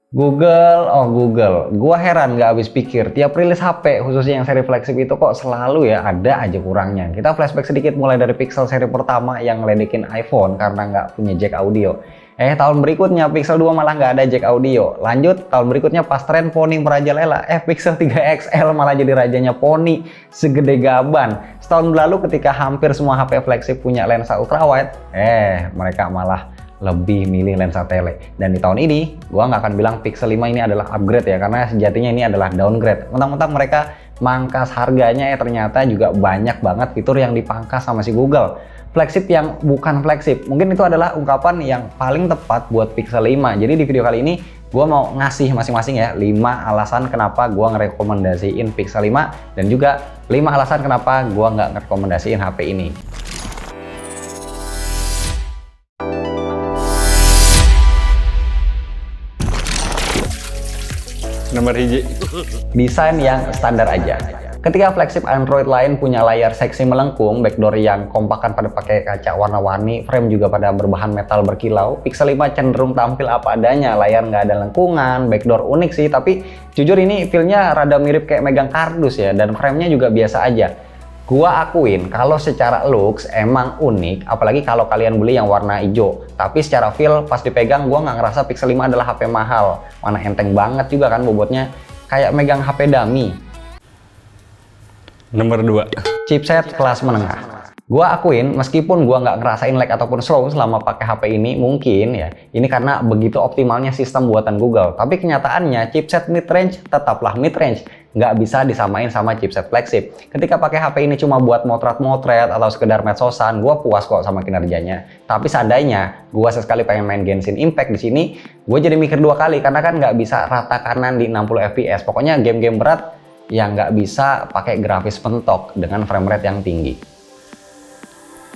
Google. Gua heran nggak habis pikir. Tiap rilis HP, khususnya yang seri flagship itu kok selalu ya ada aja kurangnya. Kita flashback sedikit mulai dari Pixel seri pertama yang ngeledekin iPhone karena nggak punya jack audio. Tahun berikutnya Pixel 2 malah nggak ada jack audio. Lanjut, tahun berikutnya pas tren poni merajalela, Pixel 3 XL malah jadi rajanya poni segede gaban. Setahun lalu ketika hampir semua HP flagship punya lensa ultrawide, mereka malah lebih milih lensa tele. Dan di tahun ini gua nggak akan bilang Pixel 5 ini adalah upgrade ya, karena sejatinya ini adalah downgrade. Mentang-mentang mereka mangkas harganya, ternyata juga banyak banget fitur yang dipangkas sama si Google. Flagship yang bukan flagship, mungkin itu adalah ungkapan yang paling tepat buat Pixel 5. Jadi di video kali ini gua mau ngasih masing-masing ya 5 alasan kenapa gua ngerekomendasiin Pixel 5 dan juga 5 alasan kenapa gua nggak ngerekomendasiin HP ini. Nomor hiji. Desain yang standar aja. Ketika flagship Android lain punya layar seksi melengkung, backdoor yang kompakan pada pakai kaca warna-warni, frame juga pada berbahan metal berkilau, Pixel 5 cenderung tampil apa adanya. Layar nggak ada lengkungan, backdoor unik sih, tapi jujur ini feel-nya rada mirip kayak megang kardus ya, dan frame-nya juga biasa aja. Gua akuin kalau secara looks emang unik, apalagi kalau kalian beli yang warna hijau. Tapi secara feel pas dipegang gua nggak ngerasa Pixel 5 adalah HP mahal. Mana enteng banget juga kan bobotnya, kayak megang HP dummy. Nomor 2. Chipset kelas menengah. Gua akuin meskipun gua nggak ngerasain lag ataupun slow selama pakai HP ini, mungkin ya ini karena begitu optimalnya sistem buatan Google. Tapi kenyataannya chipset mid-range tetaplah mid-range, nggak bisa disamain sama chipset flagship. Ketika pakai HP ini cuma buat motret-motret atau sekedar medsosan, gua puas kok sama kinerjanya. Tapi seandainya gua sesekali pengen main Genshin Impact di sini, gue jadi mikir 2 kali karena kan nggak bisa rata kanan di 60 fps. Pokoknya game-game berat yang nggak bisa pakai grafis pentok dengan frame rate yang tinggi.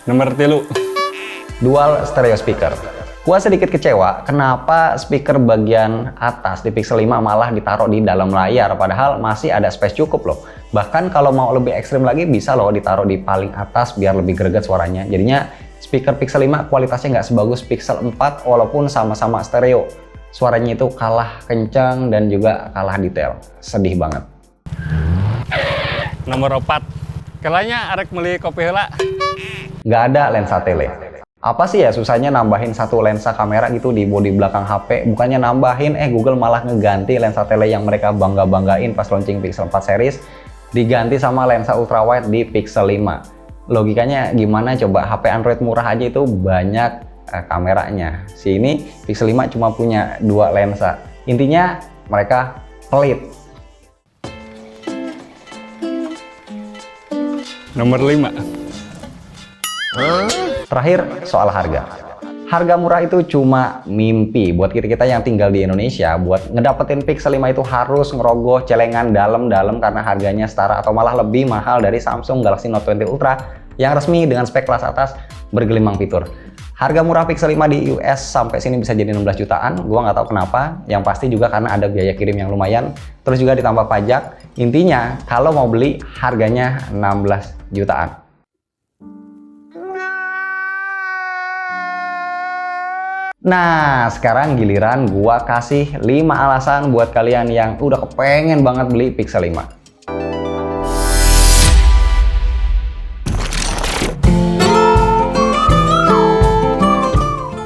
Nomor 3. Dual stereo speaker. Gua sedikit kecewa kenapa speaker bagian atas di Pixel 5 malah ditaruh di dalam layar, padahal masih ada space cukup loh. Bahkan kalau mau lebih ekstrim lagi bisa loh ditaruh di paling atas biar lebih greget suaranya. Jadinya speaker Pixel 5 kualitasnya nggak sebagus Pixel 4 walaupun sama-sama stereo. Suaranya itu kalah kencang dan juga kalah detail. Sedih banget. Nomor 4. Kalanya arek meuli kopi heula. Nggak ada lensa tele. Apa sih ya susahnya nambahin satu lensa kamera gitu di bodi belakang HP? Bukannya nambahin, Google malah ngeganti lensa tele yang mereka bangga-banggain pas launching Pixel 4 series, diganti sama lensa ultrawide di Pixel 5. Logikanya gimana coba? HP Android murah aja itu banyak kameranya. Ini Pixel 5 cuma punya 2 lensa. Intinya mereka pelit. Nomor 5. Terakhir, soal harga. Harga murah itu cuma mimpi buat kita-kita yang tinggal di Indonesia. Buat ngedapetin Pixel 5 itu harus ngerogoh celengan dalam-dalam karena harganya setara atau malah lebih mahal dari Samsung Galaxy Note 20 Ultra yang resmi dengan spek kelas atas bergelimang fitur. Harga murah Pixel 5 di US sampai sini bisa jadi 16 jutaan. Gua nggak tahu kenapa. Yang pasti juga karena ada biaya kirim yang lumayan. Terus juga ditambah pajak. Intinya kalau mau beli harganya 16 jutaan. Nah, sekarang giliran gua kasih 5 alasan buat kalian yang udah kepengen banget beli Pixel 5.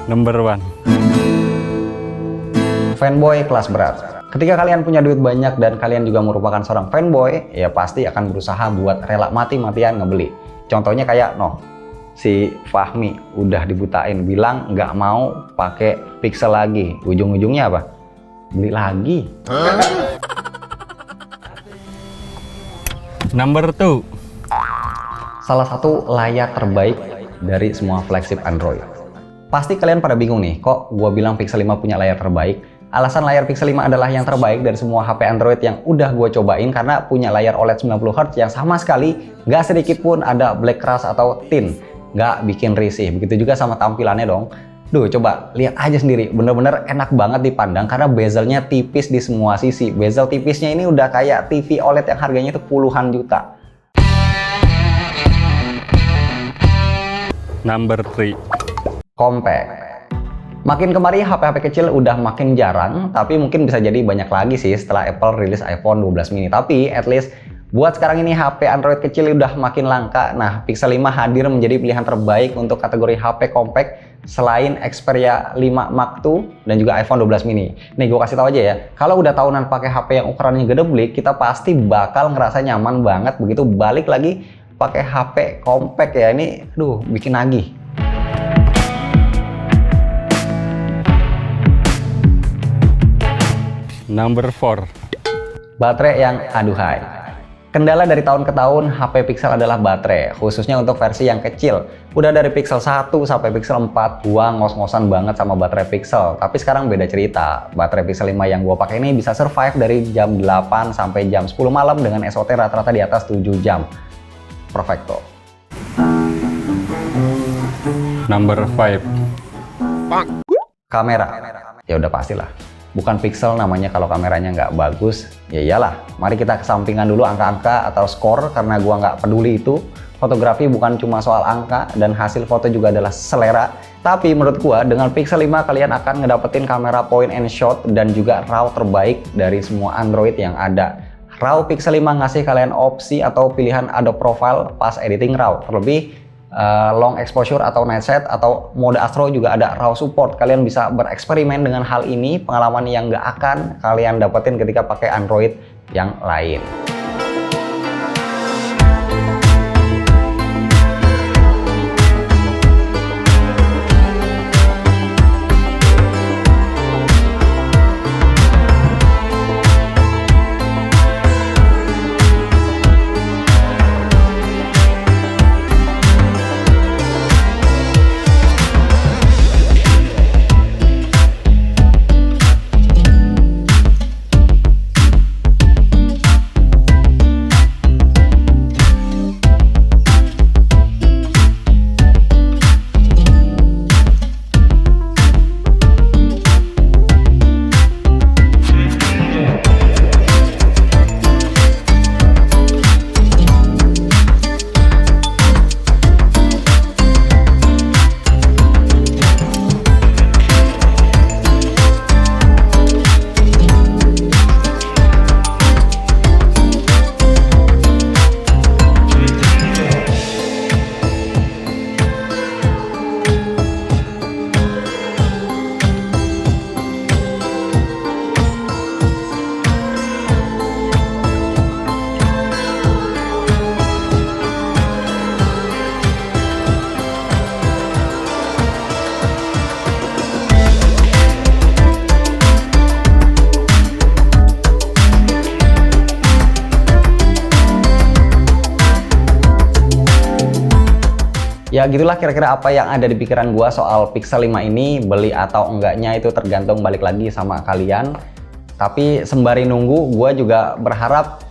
Number 1. Fanboy kelas berat. Ketika kalian punya duit banyak dan kalian juga merupakan seorang fanboy, ya pasti akan berusaha buat rela mati-matian ngebeli. Contohnya kayak si Fahmi udah dibutain bilang nggak mau pakai Pixel lagi, ujung-ujungnya apa? Beli lagi. Number 2. Salah satu layar terbaik dari semua flagship Android. Pasti kalian pada bingung nih, kok gua bilang Pixel 5 punya layar terbaik? Alasan layar Pixel 5 adalah yang terbaik dari semua HP Android yang udah gue cobain karena punya layar OLED 90Hz yang sama sekali nggak sedikit pun ada black rust atau tint. Nggak bikin risih. Begitu juga sama tampilannya dong. Duh, coba lihat aja sendiri, bener-bener enak banget dipandang karena bezelnya tipis di semua sisi. Bezel tipisnya ini udah kayak TV OLED yang harganya itu puluhan juta. Number 3. Compact. Makin kemari HP-HP kecil udah makin jarang, tapi mungkin bisa jadi banyak lagi sih setelah Apple rilis iPhone 12 mini. Tapi at least buat sekarang ini HP Android kecil udah makin langka. Nah, Pixel 5 hadir menjadi pilihan terbaik untuk kategori HP compact selain Xperia 5 Mark II dan juga iPhone 12 mini. Nih gue kasih tahu aja ya, kalau udah tahunan pakai HP yang ukurannya gede beli, kita pasti bakal ngerasa nyaman banget begitu balik lagi pakai HP compact ya. Ini aduh bikin nagih. Number 4. Baterai yang aduhai. Kendala dari tahun ke tahun HP Pixel adalah baterai, khususnya untuk versi yang kecil. Udah dari Pixel 1 sampai Pixel 4, gua ngos-ngosan banget sama baterai Pixel. Tapi sekarang beda cerita. Baterai Pixel 5 yang gua pakai ini bisa survive dari jam 8 sampai jam 10 malam dengan SOT rata-rata di atas 7 jam. Perfecto. Number 5. Kamera. Ya udah pastilah. Bukan Pixel namanya kalau kameranya nggak bagus, ya iyalah. Mari kita kesampingkan dulu angka-angka atau skor karena gua nggak peduli itu. Fotografi bukan cuma soal angka dan hasil foto juga adalah selera. Tapi menurut gua dengan Pixel 5 kalian akan ngedapetin kamera point and shot dan juga RAW terbaik dari semua Android yang ada. RAW Pixel 5 ngasih kalian opsi atau pilihan Adobe Profile pas editing RAW. Terlebih long exposure atau night set atau mode astro juga ada RAW support. Kalian bisa bereksperimen dengan hal ini, pengalaman yang nggak akan kalian dapetin ketika pakai Android yang lain. Ya gitulah kira-kira apa yang ada di pikiran gua soal Pixel 5 ini. Beli atau enggaknya itu tergantung balik lagi sama kalian. Tapi sembari nunggu, gua juga berharap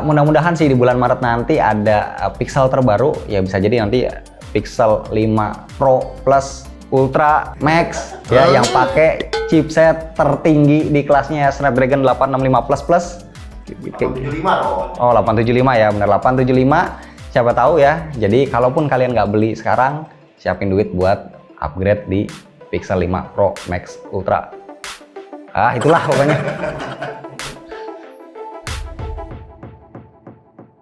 mudah-mudahan sih di bulan Maret nanti ada Pixel terbaru. Ya bisa jadi nanti Pixel 5 Pro Plus Ultra Max ya yang pakai chipset tertinggi di kelasnya Snapdragon 865 Plus. 875 loh. Oh 875 ya, bener 875. Siapa tahu ya. Jadi kalaupun kalian nggak beli sekarang, siapin duit buat upgrade di Pixel 5 Pro Max Ultra. Itulah pokoknya.